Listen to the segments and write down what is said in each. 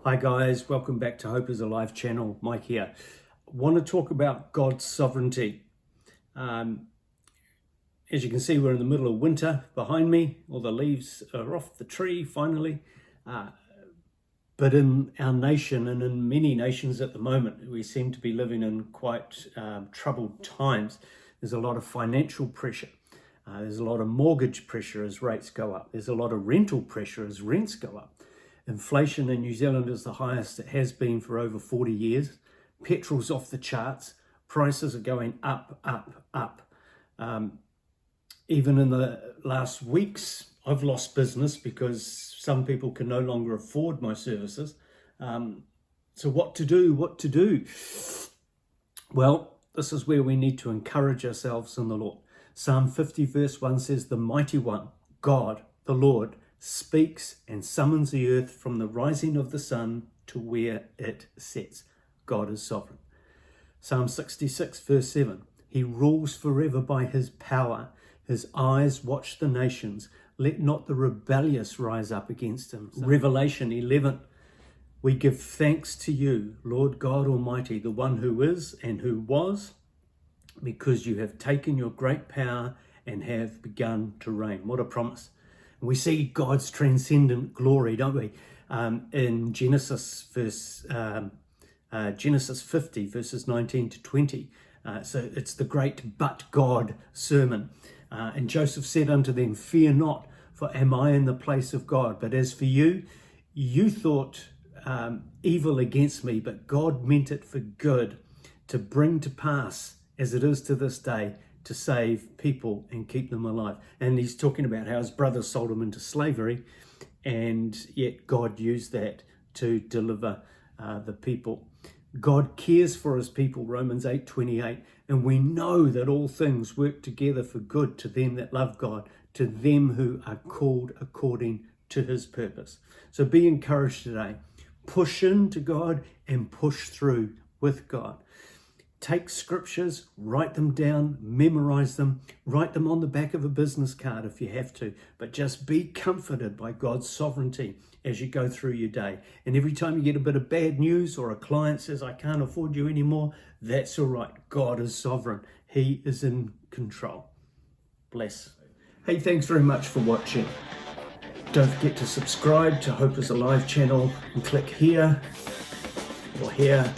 Hi guys, welcome back to Hope is Alive channel. Mike here. I want to talk about God's sovereignty. As you can see, we're in the middle of winter behind me. All the leaves are off the tree finally. But in our nation and in many nations at the moment, we seem to be living in quite troubled times. There's a lot of financial pressure. There's a lot of mortgage pressure as rates go up. There's a lot of rental pressure as rents go up. Inflation in New Zealand is the highest it has been for over 40 years. Petrol's off the charts. Prices are going up, up, up. Even in the last weeks, I've lost business because some people can no longer afford my services. So what to do? What to do? Well, this is where we need to encourage ourselves in the Lord. Psalm 50 verse 1 says, "The mighty one, God, the Lord, speaks and summons the earth from the rising of the sun to where it sets." God is sovereign. Psalm 66 verse 7, "He rules forever by his power. His eyes watch the nations. Let not the rebellious rise up against him." Revelation 11, "We give thanks to you, Lord God Almighty, the one who is and who was, because you have taken your great power and have begun to reign." What a promise. We see God's transcendent glory, don't we? In Genesis 50, verses 19 to 20. So it's the great "but God" sermon. And Joseph said unto them, "Fear not, for am I in the place of God? But as for you, you thought evil against me, but God meant it for good, to bring to pass, as it is to this day, to save people and keep them alive." And he's talking about how his brothers sold him into slavery, and yet God used that to deliver the people. God cares for his people, Romans 8:28, and we know that all things work together for good to them that love God, to them who are called according to his purpose. So be encouraged today. Push into God and push through with God. Take scriptures, write them down, memorize them, write them on the back of a business card if you have to, but just be comforted by God's sovereignty as you go through your day. And every time you get a bit of bad news or a client says, "I can't afford you anymore," that's all right. God is sovereign. He is in control. Bless. Hey, thanks very much for watching. Don't forget to subscribe to Hope is Alive channel and click here or here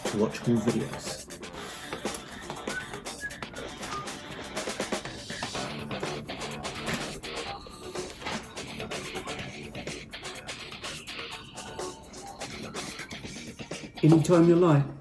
to watch more videos. Anytime you like.